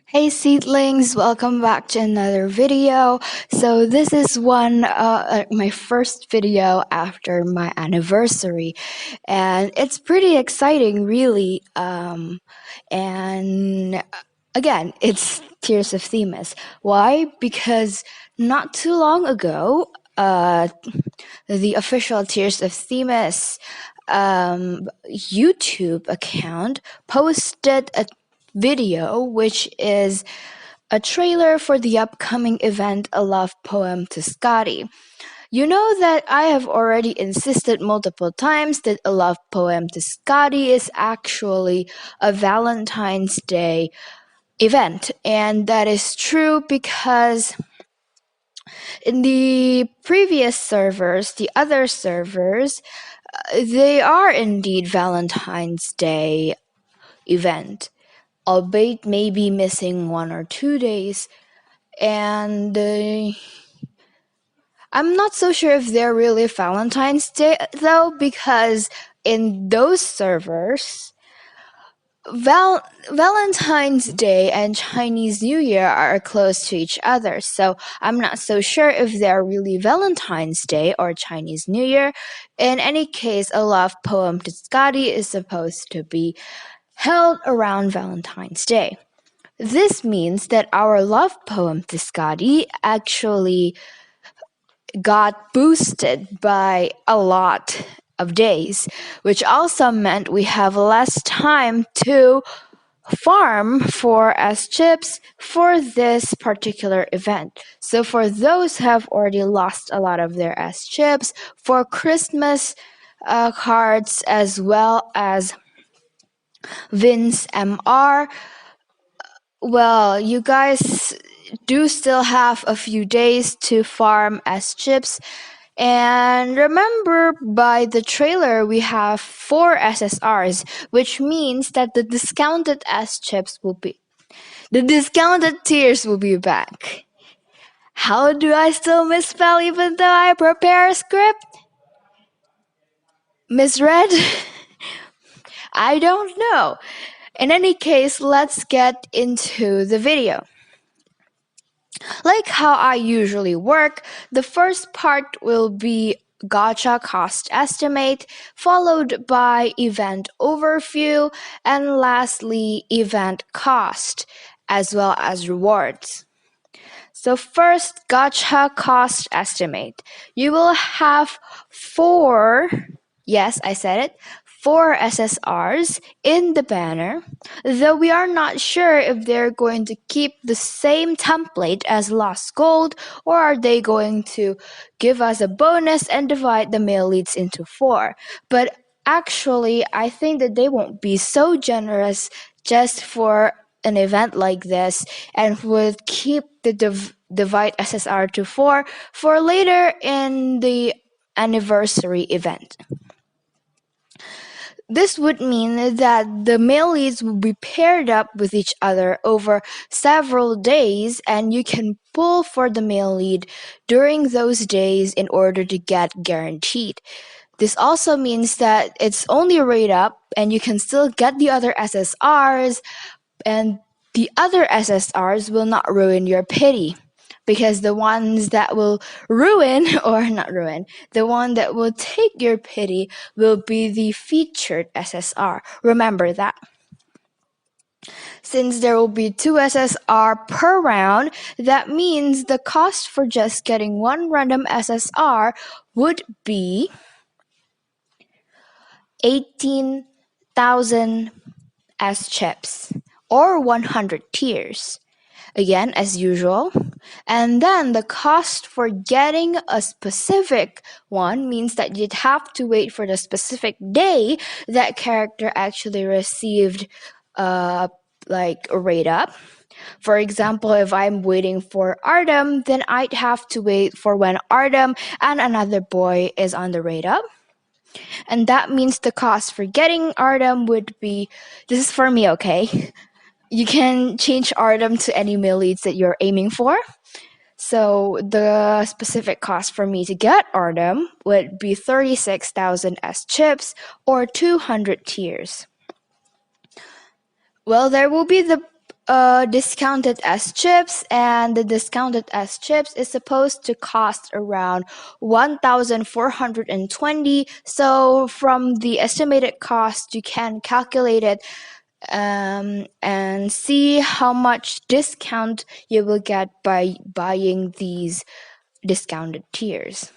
Hey Seedlings, welcome back to another video. So this is my first video after my anniversary, and it's pretty exciting, really. And again, it's Tears of Themis. Why? Because not too long ago, the official Tears of Themis YouTube account posted a video which is a trailer for the upcoming event A Love Poem to Skadi. You know that I have already insisted multiple times that A Love Poem to Skadi is actually a Valentine's Day event, and that is true because in the previous servers, the other servers, they are indeed Valentine's Day event, albeit maybe missing 1 or 2 days. And I'm not so sure if they're really Valentine's Day though, because in those servers, Valentine's Day and Chinese New Year are close to each other, so I'm not so sure if they're really Valentine's Day or Chinese New Year. In any case, a love poem to Skadi is supposed to be held around Valentine's Day. This means that our love poem to Skadi actually got boosted by a lot of days, which also meant we have less time to farm for S chips for this particular event. So for those who have already lost a lot of their S chips for Christmas cards as well as Vince MR, well, you guys do still have a few days to farm S chips. And remember, by the trailer, we have 4 SSRs, which means that the discounted tiers will be back. How do I still misspell even though I prepare a script? Misread? I don't know. In any case, let's get into the video. Like how I usually work, the first part will be Gacha cost estimate, followed by event overview, and lastly event cost, as well as rewards. So first, Gacha cost estimate. You will have 4, yes, I said it, 4 SSRs in the banner, though we are not sure if they're going to keep the same template as Lost Gold, or are they going to give us a bonus and divide the male leads into 4. But actually, I think that they won't be so generous just for an event like this and would keep the divide SSR to 4 for later in the anniversary event. This would mean that the male leads will be paired up with each other over several days, and you can pull for the male lead during those days in order to get guaranteed. This also means that it's only rate up, and you can still get the other SSRs, and the other SSRs will not ruin your pity. Because the ones that will ruin, or not ruin, the one that will take your pity will be the featured SSR. Remember that. Since there will be 2 SSR per round, that means the cost for just getting one random SSR would be 18,000 S chips, or 100 tiers. Again, as usual. And then the cost for getting a specific one means that you'd have to wait for the specific day that character actually received like a rate up. For example, if I'm waiting for Artem, then I'd have to wait for when Artem and another boy is on the rate up. And that means the cost for getting Artem would be, this is for me, okay? You can change Artem to any male leads that you're aiming for. So the specific cost for me to get Artem would be 36,000 S chips or 200 tiers. Well, there will be the discounted as chips, and the discounted as chips is supposed to cost around 1,420. So from the estimated cost, you can calculate it and see how much discount you will get by buying these discounted tiers.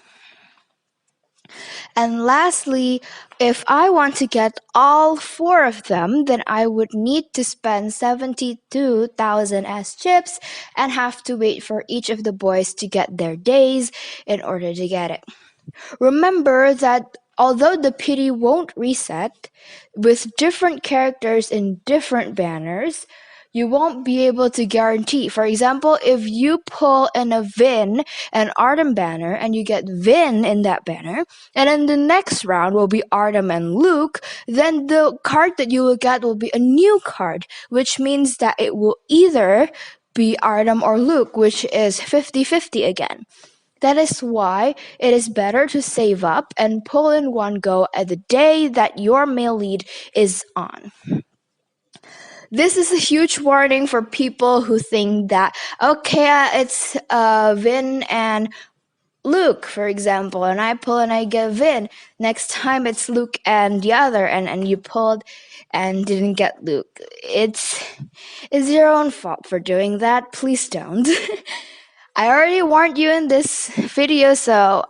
And lastly, if I want to get all four of them, then I would need to spend 72,000 as chips and have to wait for each of the boys to get their days in order to get it. Remember that although the pity won't reset, with different characters in different banners, you won't be able to guarantee. For example, if you pull in a Vin and Artem banner and you get Vin in that banner, and then the next round will be Artem and Luke, then the card that you will get will be a new card, which means that it will either be Artem or Luke, which is 50-50 again. That is why it is better to save up and pull in one go at the day that your male lead is on. This is a huge warning for people who think that, okay, it's Vin and Luke, for example, and I pull and I get Vin. Next time it's Luke and the other, and you pulled and didn't get Luke. It's your own fault for doing that. Please don't. I already warned you in this video, so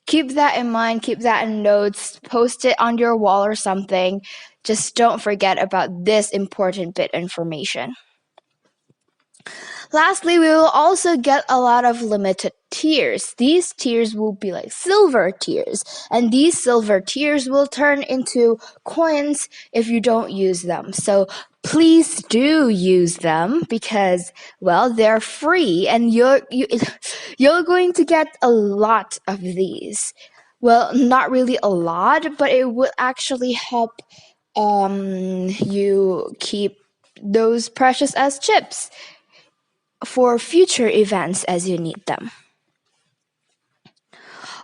keep that in mind, keep that in notes, post it on your wall or something. Just don't forget about this important bit information. Lastly, we will also get a lot of limited tiers. These tiers will be like silver tiers, and these silver tiers will turn into coins if you don't use them. So please do use them because, well, they're free, and you're going to get a lot of these. Well, not really a lot, but it would actually help you keep those precious as chips for future events as you need them.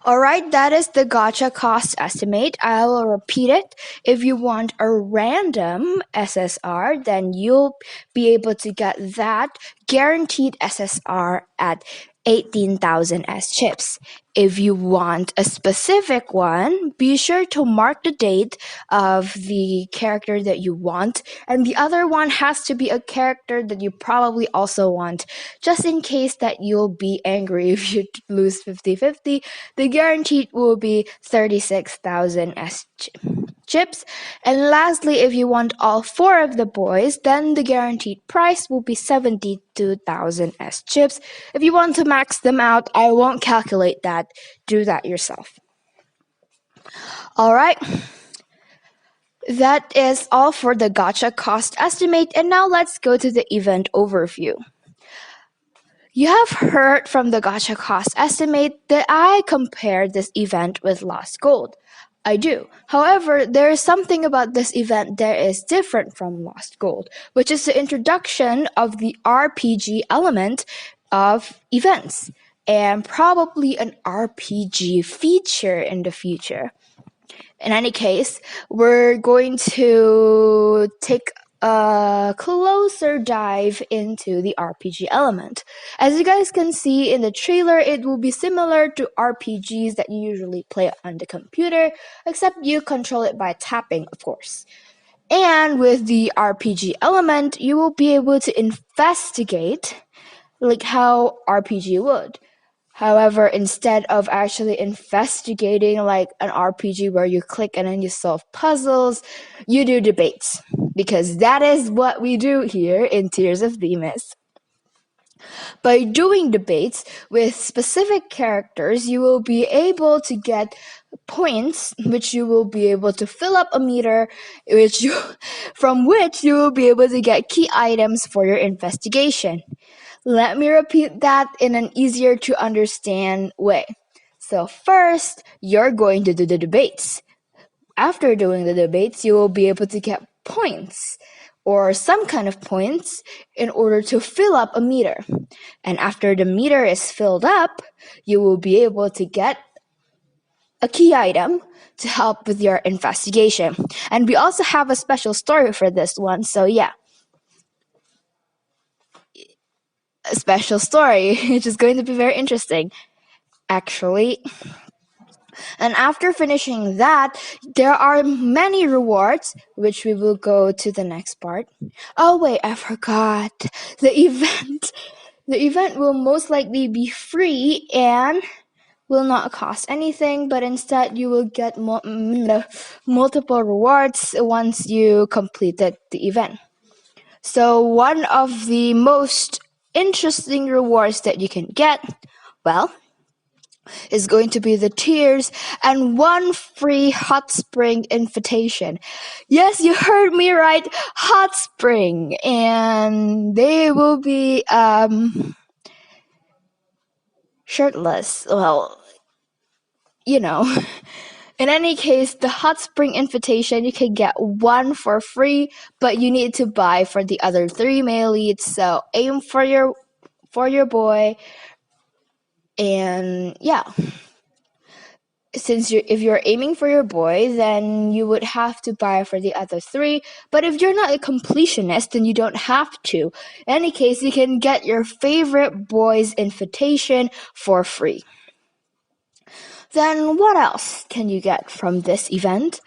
Alright, that is the gacha cost estimate. I will repeat it. If you want a random SSR, then you'll be able to get that guaranteed SSR at 18,000 as chips. If you want a specific one, be sure to mark the date of the character that you want, and the other one has to be a character that you probably also want, just in case that you'll be angry if you lose 50-50. The guaranteed will be 36,000 as chips. And lastly, if you want all four of the boys, then the guaranteed price will be 72,000 as chips. If you want to max them out, I won't calculate that. Do that yourself. Alright. That is all for the gacha cost estimate, and now let's go to the event overview. You have heard from the gacha cost estimate that I compared this event with Lost Gold. I do. However, there is something about this event that is different from Lost Gold, which is the introduction of the RPG element of events, and probably an RPG feature in the future. In any case, we're going to take a closer dive into the RPG element. As you guys can see in the trailer, it will be similar to RPGs that you usually play on the computer, except you control it by tapping, of course. And with the RPG element, you will be able to investigate like how RPG would. However, instead of actually investigating like an RPG where you click and then you solve puzzles, you do debates. Because that is what we do here in Tears of Themis. By doing debates with specific characters, you will be able to get points, which you will be able to fill up a meter, from which you will be able to get key items for your investigation. Let me repeat that in an easier to understand way. So first, you're going to do the debates. After doing the debates, you will be able to get points or some kind of points in order to fill up a meter. And after the meter is filled up, you will be able to get a key item to help with your investigation. And we also have a special story for this one, so yeah. special story, which is going to be very interesting, actually. And after finishing that, there are many rewards, which we will go to the next part. Oh wait, I forgot. The event. The event will most likely be free and will not cost anything, but instead you will get multiple rewards once you completed the event. So one of the most interesting rewards that you can get, well, is going to be the tiers and one free hot spring invitation. Yes, you heard me right, hot spring, and they will be shirtless. Well, you know. In any case, the hot spring invitation, you can get one for free, but you need to buy for the other 3 male leads. So aim for your boy, and yeah. If you're aiming for your boy, then you would have to buy for the other 3. But if you're not a completionist, then you don't have to. In any case, you can get your favorite boy's invitation for free. Then what else can you get from this event?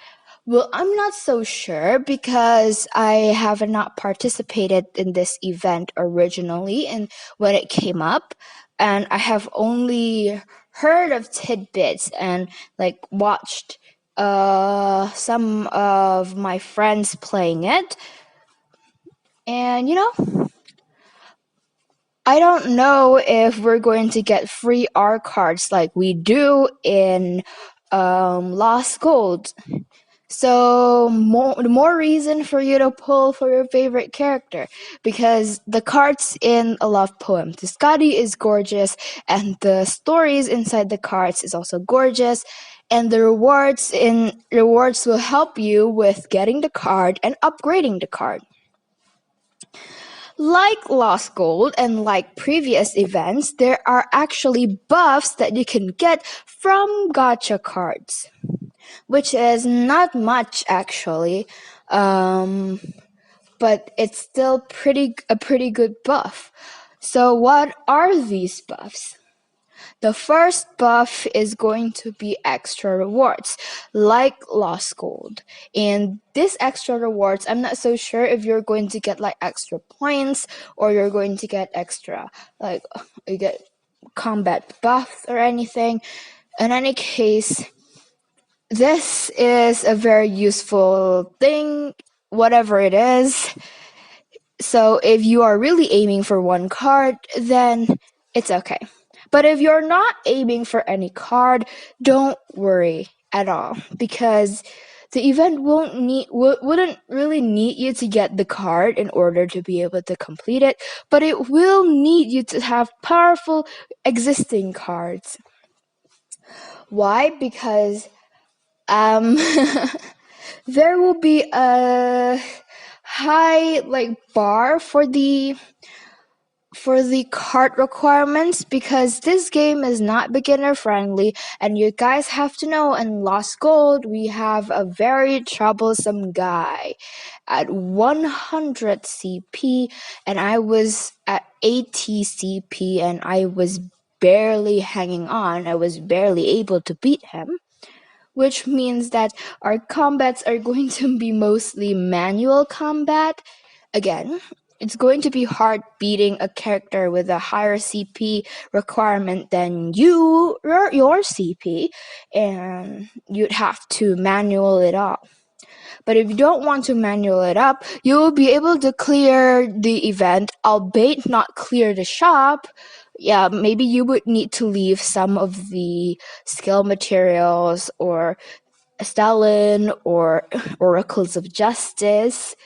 Well, I'm not so sure because I have not participated in this event originally and when it came up, and I have only heard of tidbits and watched some of my friends playing it. And I don't know if we're going to get free R cards like we do in Lost Gold. So more reason for you to pull for your favorite character, because the cards in a love poem to Skadi is gorgeous, and the stories inside the cards is also gorgeous, and the rewards will help you with getting the card and upgrading the card. Like Lost Gold and like previous events, there are actually buffs that you can get from Gacha cards, which is not much actually, but it's still a pretty good buff. So what are these buffs? The first buff is going to be extra rewards, like Lost Gold. And this extra rewards, I'm not so sure if you're going to get extra points or you're going to get extra, you get combat buffs or anything. In any case, this is a very useful thing, whatever it is. So if you are really aiming for one card, then it's okay. But if you're not aiming for any card, don't worry at all, because the event wouldn't really need you to get the card in order to be able to complete it, but it will need you to have powerful existing cards. Why? Because there will be a high bar for the card requirements, because this game is not beginner friendly, and you guys have to know in Lost Gold we have a very troublesome guy at 100 CP, and I was at 80 CP, and I was barely hanging on. I was barely able to beat him, which means that our combats are going to be mostly manual combat. Again, it's going to be hard beating a character with a higher CP requirement than your CP, and you'd have to manual it up. But if you don't want to manual it up, you will be able to clear the event, albeit not clear the shop. Yeah, maybe you would need to leave some of the skill materials or Stalin or Oracles of Justice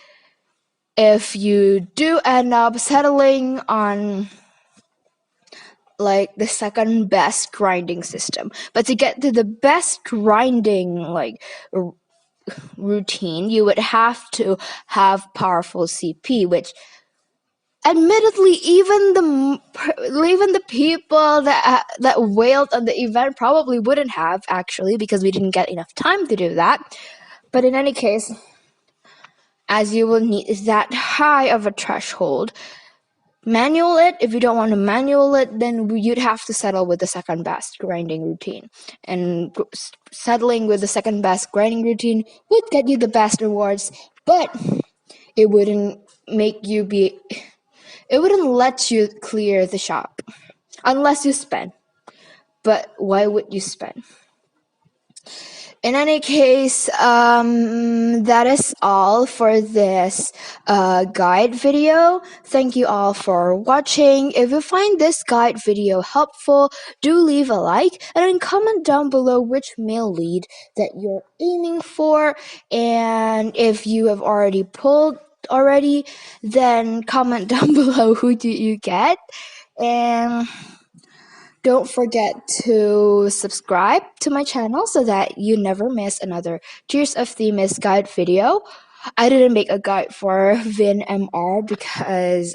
if you do end up settling on the second best grinding system. But to get to the best grinding routine, you would have to have powerful CP, which admittedly even the people that wailed on the event probably wouldn't have, actually, because we didn't get enough time to do that. But in any case, as you will need that high of a threshold, manual it. If you don't want to manual it, then you'd have to settle with the second best grinding routine. And settling with the second best grinding routine would get you the best rewards, but it wouldn't make you be. It wouldn't let you clear the shop unless you spend. But why would you spend? In any case, that is all for this guide video. Thank you all for watching. If you find this guide video helpful, do leave a like and then comment down below which male lead that you're aiming for. And if you have already pulled already, then comment down below who do you get. And don't forget to subscribe to my channel so that you never miss another Tears of Themis guide video. I didn't make a guide for Vin MR because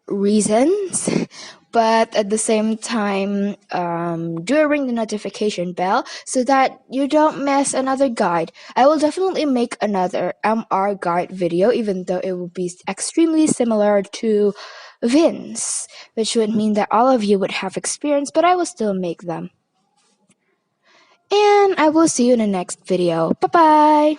reasons, but at the same time, do ring the notification bell so that you don't miss another guide. I will definitely make another MR guide video, even though it will be extremely similar to Vin's, which would mean that all of you would have experience, but I will still make them. And I will see you in the next video. Bye bye!